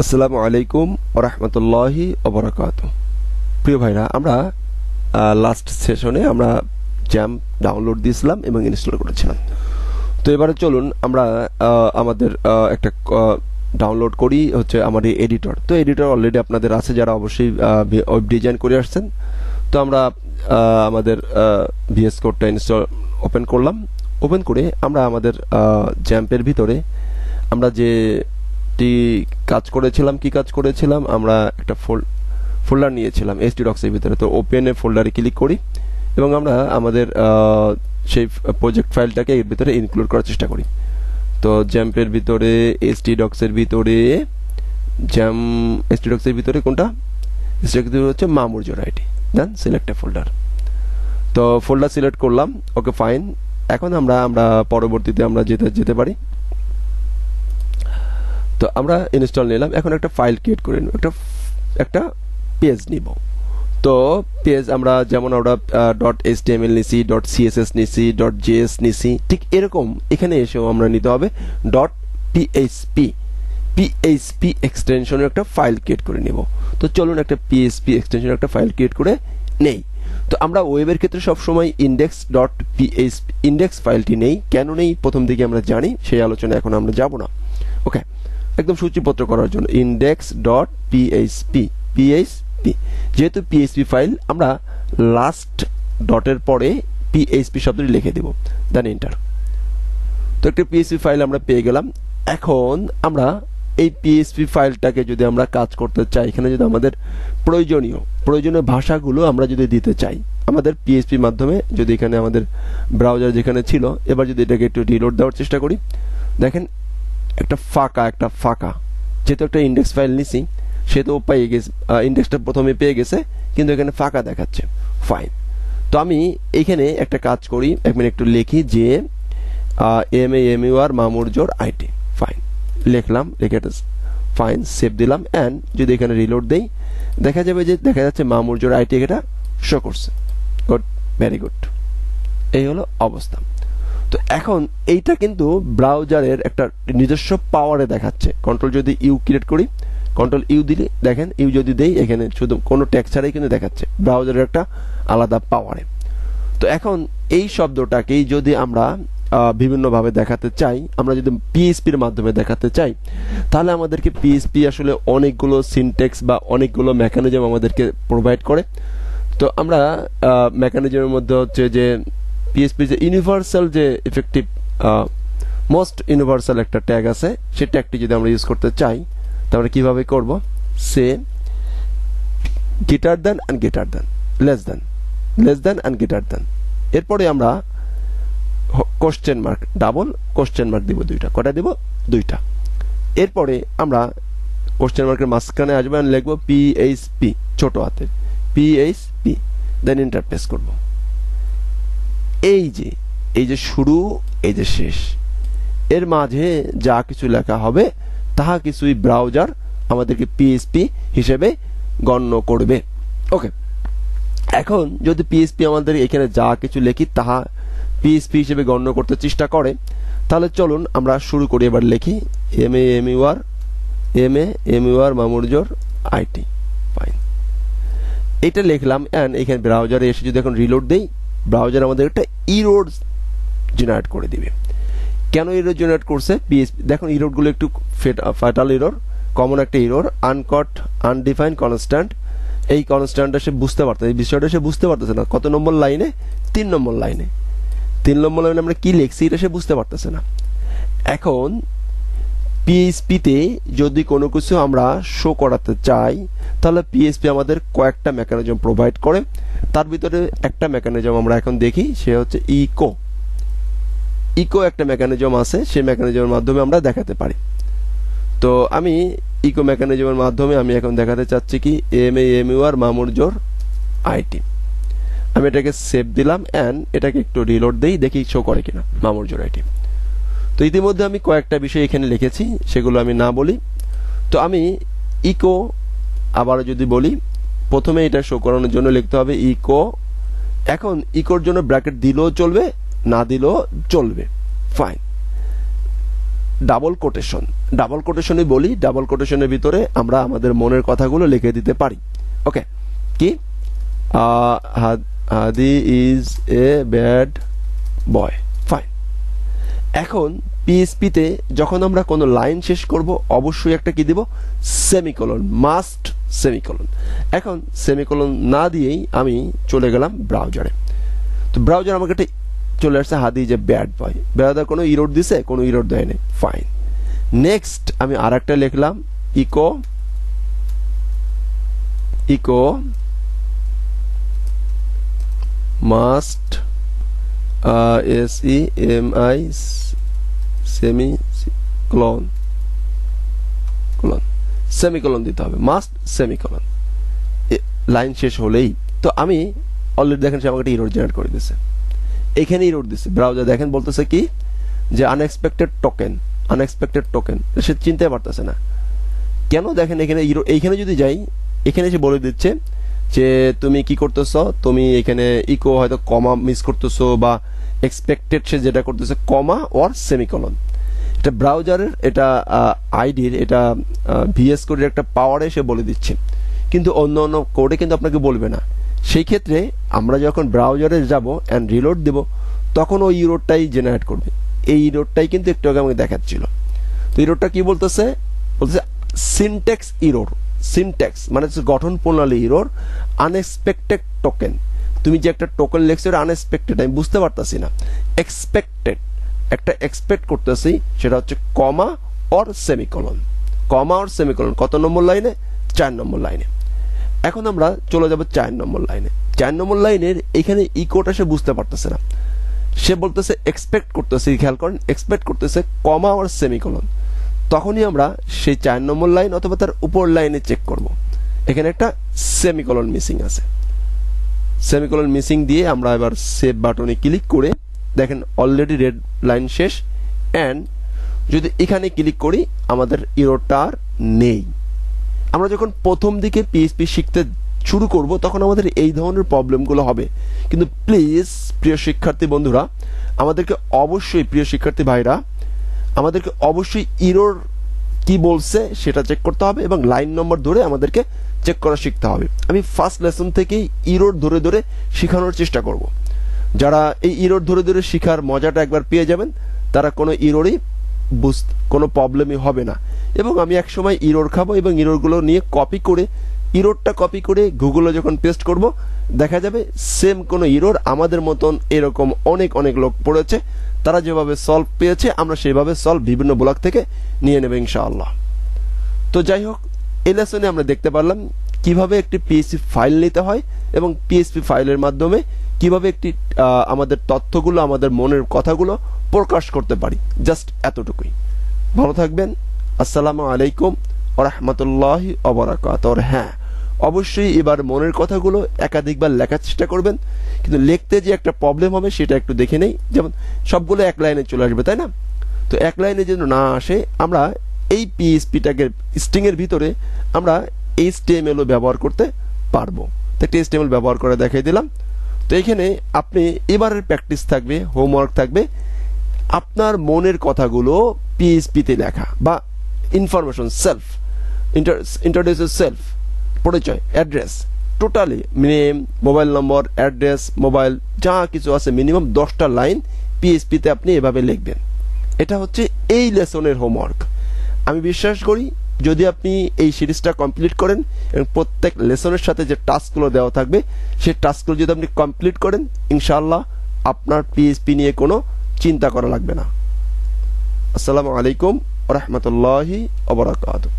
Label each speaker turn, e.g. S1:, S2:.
S1: আসসালামু আলাইকুম ওয়া রাহমাতুল্লাহি ওয়া বারাকাতুহু। প্রিয় ভাইরা, আমরা লাস্ট সেশনে আমরা জ্যাম ডাউনলোড দিয়েছিলাম এবং ইনস্টল করেছিলাম। তো এবারে চলুন আমরা আমাদের একটা ডাউনলোড করি হচ্ছে আমাদের এডিটর। তো এডিটর অলরেডি আপনাদের আছে, যারা অবশ্যই ওয়েব ডিজাইন করে আসছেন। তো আমরা আমাদের vscode ইনস্টল ওপেন করলাম। ওপেন করে আমরা আমাদের জ্যাম্পের ভিতরে আমরা যে কাজ করেছিলাম আমরা একটা ফোল্ডার নিয়েছিলাম htdocs এর ভিতরে। তো ওপেন এ ফোল্ডারে ক্লিক করি এবং আমরা আমাদের সেই প্রজেক্ট ফাইলটাকে এর ভিতরে ইনক্লুড করার চেষ্টা করি। তো জ্যাম্পের ভিতরে htdocs এর ভিতরে htdocs এর ভিতরে কোনটা হচ্ছে মামুরজোর ID. Then select a folder. তো ফোল্ডার সিলেক্ট করলাম, ওকে ফাইন। এখন আমরা পরবর্তীতে আমরা যেতে পারি। তো আমরা ইনস্টল নিলাম। এখন একটা ফাইল ক্রিয়েট করে নেব, একটা পেজ নিব। তো পেজ আমরা যেমন আমরা .html নিছি, .css নিছি, .js নিছি, ঠিক এরকম এখানে এসেও আমরা নিতে হবে .php এক্সটেনশনের একটা ফাইল ক্রিয়েট করে নেব। তো চলুন একটা PHP এক্সটেনশনের একটা ফাইল ক্রিয়েট করে নেই। তো আমরা ওয়েবের ক্ষেত্রে সব সময় index.php ইনডেক্স ফাইলটি নেই। কেন নেই প্রথম দিকে আমরা জানি, সেই আলোচনা এখন আমরা যাব না। ওকে, একদম সূচিপত্র করার জন্য index.php যেহেতু PHP ফাইল, আমরা লাস্ট ডটের পরে PHP শব্দটি লিখে দেব, দেন এন্টার। তো একটা PHP ফাইল আমরা পেয়ে গেলাম। এখন আমরা এই PHP ফাইলটাকে যদি আমরা কাজ করতে চাই, এখানে যদি আমাদের প্রয়োজনীয় ভাষাগুলো আমরা যদি দিতে চাই আমাদের PHP মাধ্যমে, যদি এখানে আমাদের ব্রাউজার যেখানে ছিল, এবার যদি এটাকে একটু রিলোড দেওয়ার চেষ্টা করি, দেখেন একটা ফাঁকা যেহেতু একটা ইনডেক্স ফাইল নিছি, সে তো পেয়ে গেছে, ইনডেক্সটা প্রথমে পেয়ে গেছে, কিন্তু এখানে ফাঁকা দেখাচ্ছে। ফাইন। তো আমি এখানে একটা কাজ করি, একটু লিখি যে MAMUR মামুরজোর আইটি। ফাইন, লিখলাম, লিখে ফাইন, সেভ দিলাম। অ্যান্ড যদি এখানে রিলোড দেই, দেখা যাচ্ছে মামুরজোর আইটি এটা শো করছে। Good, very good. এই হলো অবস্থা। তো এখন এইটা কিন্তু ব্রাউজারের একটা নিজস্ব পাওয়ারে দেখাচ্ছে। কন্ট্রোল যদি ইউ ক্রিয়েট করি, কন্ট্রোল ইউ দিলে দেখেন, ইউ যদি দেই, এখানে শুধু কোনো ট্যাক্স ছাড়াই কিন্তু দেখাচ্ছে ব্রাউজারের একটা আলাদা পাওয়ারে। তো এখন এই শব্দটাকেই যদি আমরা বিভিন্নভাবে দেখাতে চাই, আমরা যদি PHP-র মাধ্যমে দেখাতে চাই, তাহলে আমাদেরকে PHP আসলে অনেকগুলো সিনট্যাক্স বা অনেকগুলো মেকানিজম আমাদেরকে প্রোভাইড করে। তো আমরা মেকানিজমের মধ্যে হচ্ছে যে PHP যে ইউনিভার্সাল যে ইফেক্টিভ মোস্ট ইউনিভার্সাল একটা ট্যাগ আছে, সেই ট্যাগটি যদি আমরা ইউজ করতে চাই, তাহলে কিভাবে করব? সে greater than and greater than, less than and greater than. এরপরে আমরা question mark, double question mark দিব, কটা দিব? দুইটা। এরপরে আমরা কোশ্চেন মার্কের মাঝখানে আসবে আর লিখবো PHP, ছোট হাতের PHP, দেন এন্টার প্রেস করব। এই যে শুরু, এই যে শেষ, এর মাঝে যা কিছু লেখা হবে তাহা কিছুই ব্রাউজার আমাদেরকে PHP হিসেবে গণ্য করবে। ওকে, এখন যদি PHP আমাদের এখানে যা কিছু লিখি তাহা PHP হিসেবে গণ্য করতে চেষ্টা করে, তাহলে চলুন আমরা শুরু করি। এবার লিখি MAMUR মামুরজোর আইটি। ফাইন, এটা লিখলাম। অ্যান্ড এখানে ব্রাউজারে এসে যদি এখন রিলোড দেই, ব্রাউজার আমাদের একটা এরর জেনারেট করে দিবে। কেন এরর জেনারেট করছে? PHP দেখুন, এররগুলো একটু ফাটাল এরর, কমন একটা এরর, আনকট আনডিফাইন্ড কনস্ট্যান্ট। এই কনস্ট্যান্টটা সে বুঝতে পারতেছে, এই বিষয়টা সে বুঝতে পারতেছে না। কত নম্বর লাইনে? 3 নম্বর লাইনে। 3 নম্বর লাইনে আমরা কি লিখছি এটা সে বুঝতে পারতেছে না। এখন PHP-তে যদি কোনো কিছু আমরা শো করাতে চাই, তাহলে PHP আমাদের কয়েকটা মেকানিজম প্রোভাইড করে। তার ভিতরে একটা মেকানিজম আমরা এখন দেখি, সে হচ্ছে ইকো একটা মেকানিজম আছে, সেই মেকানিজমের মাধ্যমে আমরা দেখাতে পারি। তো আমি ইকো মেকানিজমের মাধ্যমে আমি এখন দেখাতে চাচ্ছি কি MAMUR মামুরজোর আইটি। আমি এটাকে সেভ দিলাম। অ্যান্ড এটাকে একটু রিলোড দেই, দেখি শো করে কিনা মামুরজোর আইটি। তো ইতিমধ্যে আমি কয়েকটা বিষয় এখানে লিখেছি, সেগুলো আমি না বলি। তো আমি ইকো আবারও যদি বলি, প্রথমে এটা শো করানোর জন্য লিখতে হবে ইকো। এখন ইকোর জন্য ব্র্যাকেট দিলেও চলবে, না দিলেও চলবে। ফাইন, ডাবল কোটেশনই বলি, ডাবল কোটেশনের ভিতরে আমরা আমাদের মনের কথাগুলো লিখে দিতে পারি। ওকে, কি Hadi is a bad boy, fine. এখন পিএইচপিতে যখন আমরা কোনো লাইন শেষ করব অবশ্যই একটা কি দিব, সেমিকোলন, মাস্ট সেমিকোলন। এখন সেমিকোলন না দিয়েই আমি চলে গেলাম ব্রাউজারে। তো ব্রাউজার আমাকে একটা চলে আসছে হাদি যে ব্যাড বয়, ব্রাউজার কোনো ইরোড দিছে, কোনো ইরোড দেয় নাই, ফাইন। নেক্সট আমি আর একটা লিখলাম ইকো মাস্ট SEMI সেমিকোলন দিতে হবে, মাস্ট সেমিকোলন। লাইন শেষ হলেই তো আমি অলরেডি দেখেন সে আমাকে একটা ইরোড জেনারেট করে দিয়েছে, এখানে ইরোড দিছে ব্রাউজার। দেখেন বলতেছে কি যে আনএক্সপেক্টেড টোকেন, সে চিনতে পারতেছে না কেন। দেখেন এখানে এইখানে যদি যাই, এখানে সে বলে দিচ্ছে যে তুমি কি করতেছো, তুমি এখানে ইকো হয়তো কমা মিস করতেছো, বা এক্সপেক্টেড সে যেটা করতেছে কমা অর সেমিকোলন। এটা ব্রাউজারের, এটা আইডির, এটা ভিএস কোডের একটা পাওয়ারে সে বলে দিচ্ছে, কিন্তু অন্য অন্য কোডে কিন্তু আপনাকে বলবে না। সেই ক্ষেত্রে আমরা যখন ব্রাউজারে যাব অ্যান্ড রিলোড দেব, তখন ওই ইরোডটাই জেনারেট করবে। এই ইরোডটাই কিন্তু একটু আগে আমাকে দেখাচ্ছিল। তো ইরোডটা কি বলতেছে সিনট্যাক্স ইরোর, সিনট্যাক্স মানে হচ্ছে গঠন প্রণালী ইরোর, আনএক্সপেক্টেড টোকেন। তুমি যে একটা টোকেন লিখছো এটা আনএক্সপেক্টেড, আমি বুঝতে পারতাছি না। এক্সপেক্টেড, একটা এক্সপেক্ট করতেছি, সেটা হচ্ছে কমা অর সেমিকোলন। কত নম্বর লাইনে? 4 নম্বর লাইনে। এখন আমরা চলে যাব 4 নম্বর লাইনে। 4 নম্বর লাইনের এখানে ইকোটা সে বুঝতে পারতেছে না, সে বলতেছে এক্সপেক্ট করতেছে, খেয়াল করেন এক্সপেক্ট করতেছে কমা অর সেমিকোলন। তখনই আমরা সেই 4 নম্বর লাইন অথবা তার উপর লাইনে চেক করব, এখানে একটা সেমিকোলন মিসিং আছে। সেমিকোলন মিসিং দিয়ে আমরা এবার সেভ বাটনে ক্লিক করে দেখেন অলরেডি রেড লাইন শেষ। অ্যান্ড যদি এখানে ক্লিক করি আমাদের ইরোরটা আর নেই। আমরা যখন প্রথম দিকে পিএইচপি শিখতে শুরু করব তখন আমাদের এই ধরনের প্রবলেমগুলো হবে। কিন্তু প্লিজ প্রিয় শিক্ষার্থী বন্ধুরা, আমাদেরকে অবশ্যই, প্রিয় শিক্ষার্থী ভাইরা, আমাদেরকে অবশ্যই ইরোর কি বলছে সেটা চেক করতে হবে এবং লাইন নম্বর ধরে আমাদেরকে চেক করা শিখতে হবে। আমি ফার্স্ট লেসন থেকেই ইরোর ধরে ধরে শেখানোর চেষ্টা করব। যারা এই ইরোর ধরে ধরে শেখার মজাটা একবার পেয়ে যাবেন, তারা কোনো ইরোরই কোনো প্রবলেমই হবে না। এবং আমি একসময় ইরোর খাবো এবং ইরোরগুলো নিয়ে ইরোরটা কপি করে গুগলে যখন পেস্ট করব, দেখা যাবে সেম কোনো ইরোর আমাদের মতন এরকম অনেক অনেক লোক পড়েছে, তারা যেভাবে সলভ পেয়েছে আমরা সেইভাবে সলভ বিভিন্ন ব্লগ থেকে নিয়ে নেব ইনশাআল্লাহ। তো যাই হোক, এই লেসনে আমরা দেখতে পারলাম কিভাবে একটি পিএইচপি ফাইল নিতে হয় এবং পিএইচপি ফাইলের মাধ্যমে কিভাবে একটি আমাদের তথ্যগুলো, আমাদের মনের কথাগুলো প্রকাশ করতে পারি। জাস্ট এতটুকুই। ভালো থাকবেন। আসসালামু আলাইকুম ওয়া রাহমাতুল্লাহি ওয়া বারাকাতুহু। হ্যাঁ, অবশ্যই এবার মনের কথাগুলো একাধিকবার লেখার চেষ্টা করবেন, কিন্তু লিখতে যে একটা প্রবলেম হবে সেটা একটু দেখে নেই। যেমন সবগুলো এক লাইনে চলে আসবে, তাই না? তো এক লাইনে যেন না আসে, আমরা এই পিএইচপিটাকে স্ট্রিংয়ের ভিতরে আমরা HTML ব্যবহার করতে পারবো। তো একটা HTML ব্যবহার করে দেখিয়ে দিলাম। তো এখানে আপনি এবারের প্র্যাকটিস থাকবে, হোমওয়ার্ক থাকবে, আপনার মনের কথাগুলো পিএইচপিতে লেখা বা ইনফরমেশন, সেলফ ইন্ট্রোডিউস সেলফ, পরিচয়, অ্যাড্রেস, টোটালি নেম, মোবাইল নম্বর, অ্যাড্রেস, মোবাইল, যা কিছু আছে মিনিমাম 10টা লাইন পিএইচপিতে আপনি এভাবে লিখবেন। এটা হচ্ছে এই লেসনের হোমওয়ার্ক। আমি বিশ্বাস করি যদি আপনি এই সিরিজটা কমপ্লিট করেন এবং প্রত্যেক লেসনের সাথে যে টাস্কগুলো দেওয়া থাকবে সেই টাস্কগুলো যদি আপনি কমপ্লিট করেন, ইনশাআল্লাহ আপনার পিএইচপি নিয়ে কোনো চিন্তা করা লাগবে না। আসসালামু আলাইকুম ওয়া রাহমাতুল্লাহি ওয়া বারাকাতুহু।